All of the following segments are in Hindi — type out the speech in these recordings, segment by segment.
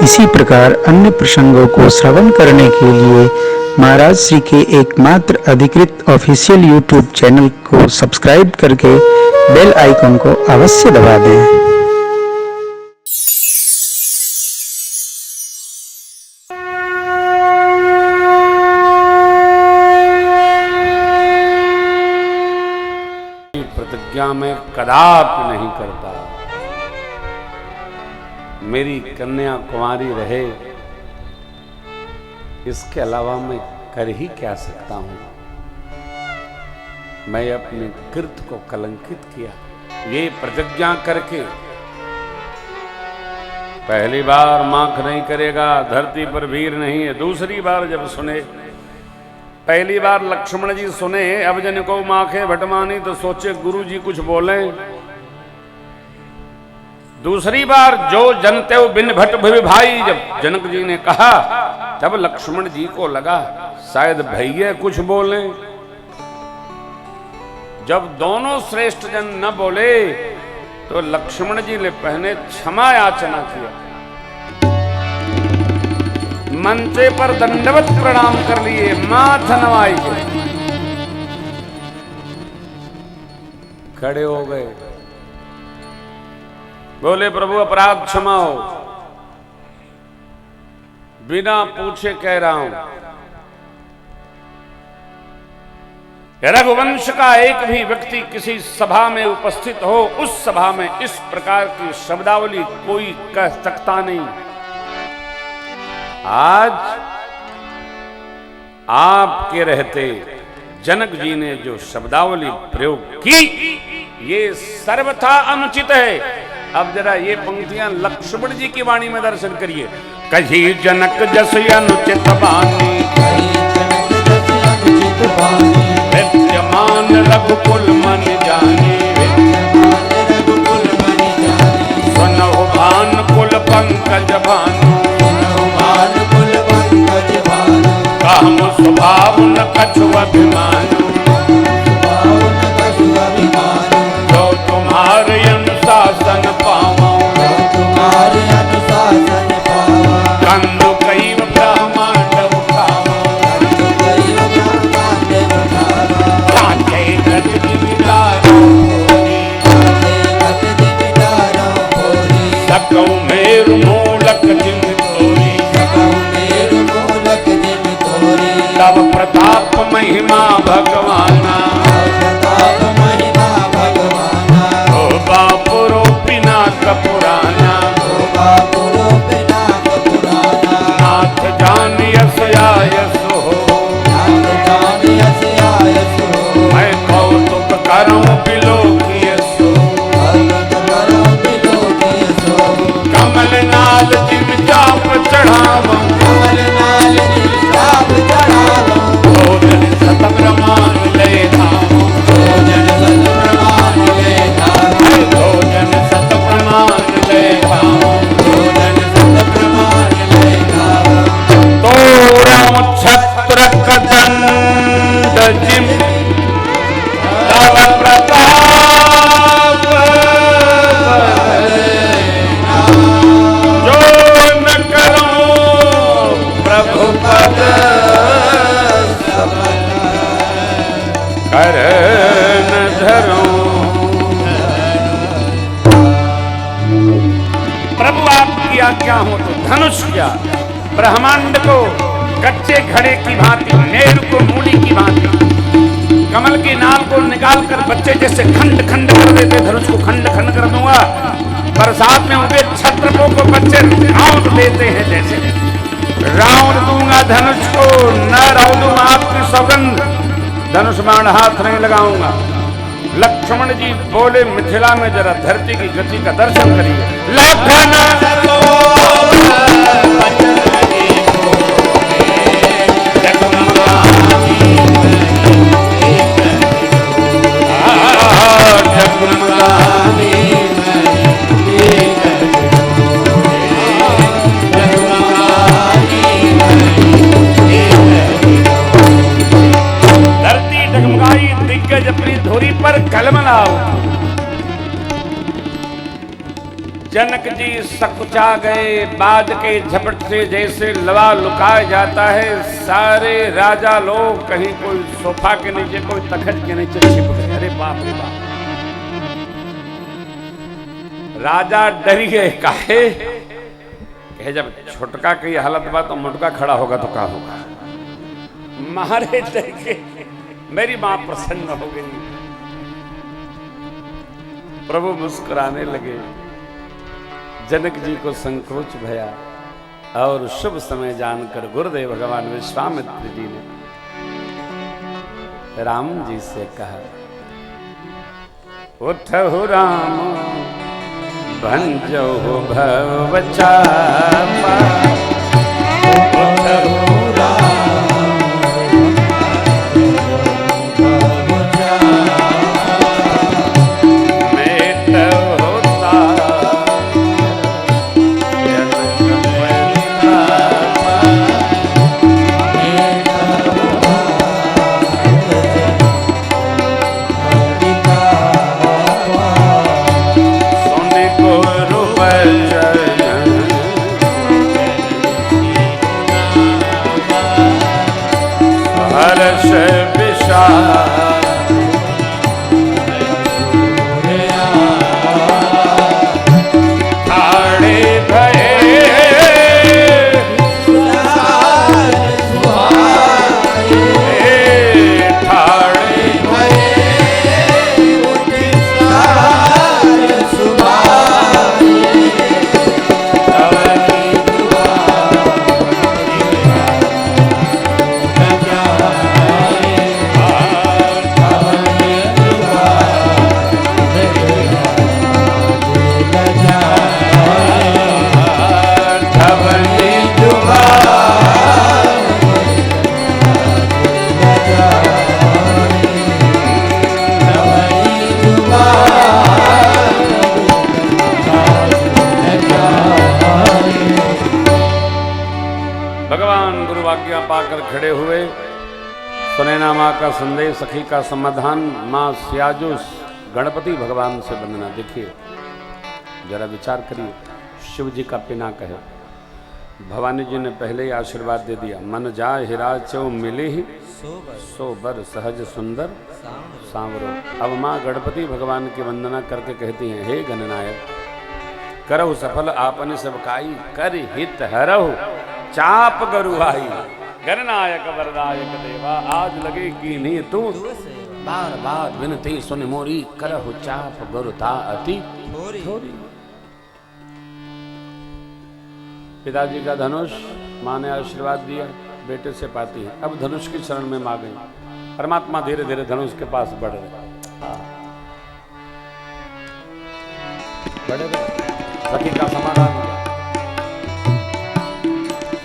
इसी प्रकार अन्य प्रसंगों को श्रवण करने के लिए महाराज श्री के एकमात्र अधिकृत ऑफिशियल यूट्यूब चैनल को सब्सक्राइब करके बेल आइकन को अवश्य दबा दें। प्रतिज्ञा में कदापि नहीं करता, मेरी कन्या कुंवारी रहे, इसके अलावा मैं कर ही क्या सकता हूं। मैं अपने कृत को कलंकित किया ये प्रतिज्ञा करके। पहली बार माख नहीं करेगा, धरती पर वीर नहीं है। दूसरी बार जब सुने, पहली बार लक्ष्मण जी सुने अब जन को माखे भटमानी, तो सोचे गुरु जी कुछ बोले। दूसरी बार जो जनते हो बिन भट भि भाई, जब जनक जी ने कहा तब लक्ष्मण जी को लगा शायद भैया कुछ बोले। जब दोनों श्रेष्ठ जन न बोले तो लक्ष्मण जी ने पहले क्षमा याचना किया, मंचे पर दंडवत प्रणाम कर लिए, माथ नवाई के खड़े हो गए। बोले प्रभु अपराध क्षमा हो, बिना पूछे कह रहा हूं, रघुवंश का एक भी व्यक्ति किसी सभा में उपस्थित हो, उस सभा में इस प्रकार की शब्दावली कोई कह सकता नहीं। आज आपके रहते जनक जी ने जो शब्दावली प्रयोग की ये सर्वथा अनुचित है। अब जरा ये पंक्तियां लक्ष्मण जी की वाणी में दर्शन करिए। कही जनक जस अनुचित बानी, विद्यमान रघुकुल मन जानी, सुनहु भान कुल पंकज भानु, काम स्वभाव न कछु अभिमानु, जो तुम्हारे अनुशासन पावा, कंदु कैव ब्रह्मांड उठावा, कांचे गत दिविदारो सकौ मेरु मूलक जिम तोरी, तब प्रताप महिमा भगवाना, ओ बापुरो बिना कपुराना, नाथ जानी असयायसो, मैं कौतुक करूं बिलोकियसो, कमल नाल जिम चाप चढ़ावं, भोजन सत प्रमाण ले धामो, भोजन सत प्रमाण ले धामो, तोरण छत्र कदंड जिम तव प्रताप, जो न करो प्रभु पद कर न धरो। प्रभु आपकी आज्ञा हो तो धनुष क्या, ब्रह्मांड को कच्चे घड़े की भांति, मेरु को मूली की भांति, कमल की नाल को निकाल कर बच्चे जैसे खंड खंड कर देते, धनुष को खंड खंड कर दूंगा। बरसात में उगे छत्रपों को बच्चे राउंड देते हैं जैसे राउंड दूंगा धनुष को, न रह दूंगा आपकी सौगंध, धनुष बाण हाथ नहीं लगाऊंगा। लक्ष्मण जी बोले मिथिला में जरा धरती की गति का दर्शन करिए। लखन जनक जी सकुचा गए, बाज के झपट से जैसे लवा लुकाया जाता है। सारे राजा लोग कहीं कोई सोफा के नीचे, कोई तखत के नीचे छिप गए। अरे बाप रे बाप, राजा डरी गए। काहे कहे जब छोटका की हालत बा तो मोटका खड़ा होगा तो क्या होगा। मारे डर के मेरी मां प्रसन्न हो गई। प्रभु मुस्कुराने लगे। जनक जी को संकोच भया और शुभ समय जानकर गुरुदेव भगवान विश्वामित्र जी ने राम जी से कहा, उठहु राम भंजहु भव चापा, उठहु पाकर खड़े हुए। सुनैना माँ का संदेश, सखी का समाधान, माँ सियाजो गणपति भगवान से वंदना। देखिए जरा विचार करिए, शिव जी का पिनाक है। भवानी जी ने पहले ही आशीर्वाद दे दिया, मन जाए हिरा चौ मिले ही सो बर सहज सुंदर सांवरो। अब माँ गणपति भगवान की वंदना करके कहती हैं, हे गणनायक करहु सफल आपने सबकाई, कर हित हरहु चाप गरुहाई। गणनायक वरदायक देवा आज लगे की नहीं तू, बार बार विनती सुन मोरी, करहु चाप गरुता अति थोरी। पिताजी का धनुष माँ ने आशीर्वाद दिया, बेटे से पाती है। अब धनुष की शरण में मां गई। परमात्मा धीरे धीरे धनुष के पास बढ़ रहे, सखी का समाधान हुआ।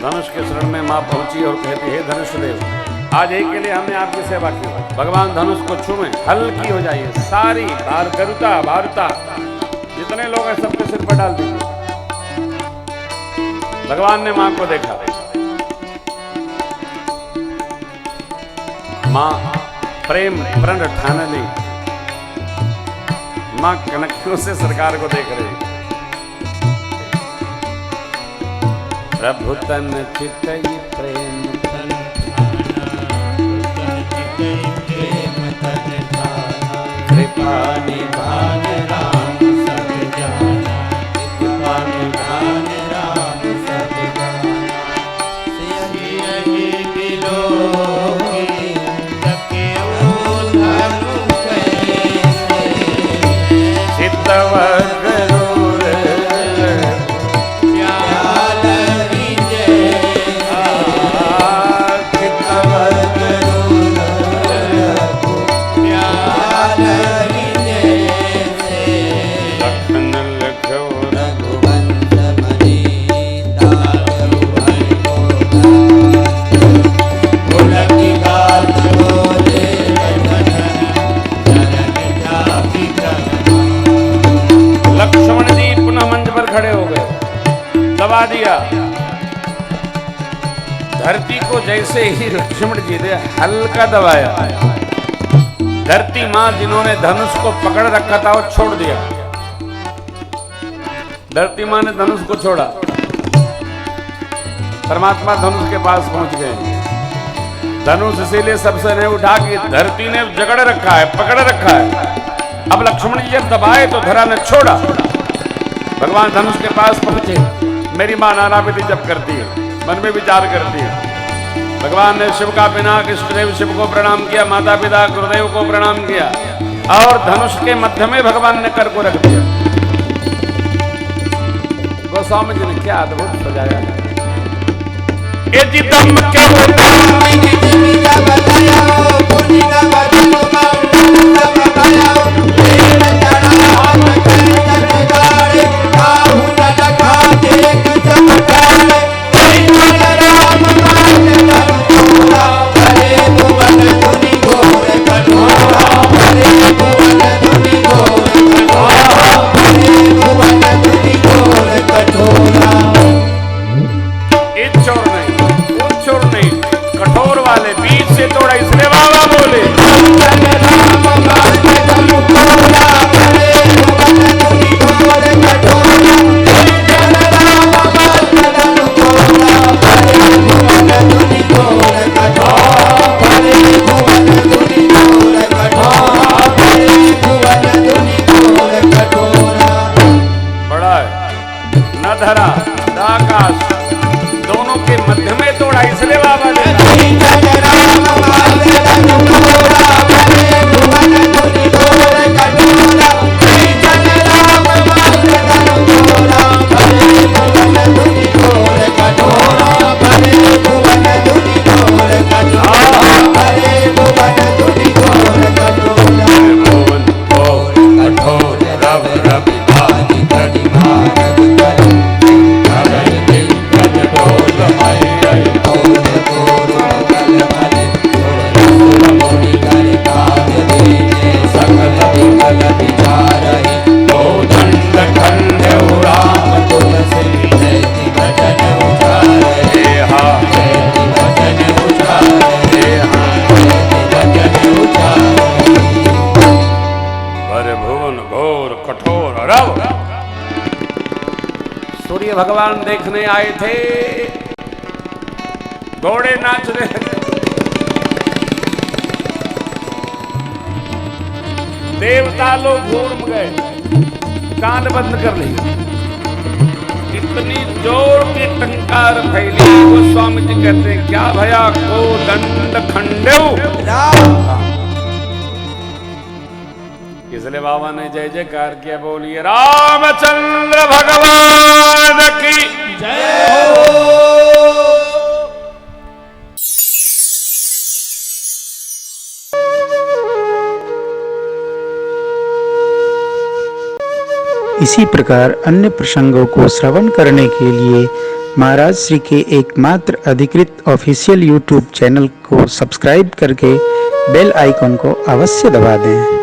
धनुष के शरण में मां पहुंची और कहती, हे धनुष देव आज एक के लिए हमने आपकी सेवा की, भगवान धनुष को छूमें, हल्की हो जाइए, सारी भारुता जितने लोग हैं सबके सिर पर डाल दीजिए। भगवान ने मां को देखा, मां प्रेम प्रण ठान ली। मां कनखियों से सरकार को देख रही। प्रभु तन चितई प्रेम तन कृपा निधान राम सब जाना, कृपा निधान राम सब जाना। सियहि बिलोकी तकेउ धनु कैसे, चितव गरुड़ प्याल विजय, चितव गरुड़ प्याल विजय से, लखन लखो रघुवंश मणि दारु भय को पुलकी गात बोले वचन, चरण जाति लक्ष्मण जी पुनः मंच पर खड़े हो गए, दबा दिया। धरती को जैसे ही लक्ष्मण जी ने हल्का दबाया, धरती मां जिन्होंने धनुष को पकड़ रखा था वो छोड़ दिया। धरती माँ ने धनुष को छोड़ा, परमात्मा धनुष के पास पहुंच गए। धनुष इसीलिए सबसे नहीं उठा कि धरती ने जकड़ रखा है, पकड़ रखा है। अब लक्ष्मण जी जब दबाए तो धरा ने छोड़ा। भगवान धनुष के पास पहुंचे। मेरी मां नाना विधि जब करती है, मन में विचार करती है। भगवान ने शिव का पिनाक इष्टदेव शिव को प्रणाम किया, माता पिता गुरुदेव को प्रणाम किया और धनुष के मध्य में भगवान ने कर को रख दिया। गोस्वामी जी ने क्या अद्भुत सजाया है। दम के कठोर वाले बीच से तोड़ा, इसलिए बाबा बोले बड़ा न धरा आकाश दोनों के मध्य में तोड़ा, इसलिए बाबा ने सूर्य भगवान देखने आए थे, घोड़े नाच रहे, देवता लोग घूम गए, कान बंद कर लिए। इतनी जोर की टंकार फैली। गोस्वामी जी कहते हैं क्या भया को दंड खंडेव। इसलिए बाबा ने जय जयकार किया, बोलिए रामचंद्र भगवान की जय हो। इसी प्रकार अन्य प्रसंगों को श्रवण करने के लिए महाराज श्री के एकमात्र अधिकृत ऑफिशियल यूट्यूब चैनल को सब्सक्राइब करके बेल आइकन को अवश्य दबा दें।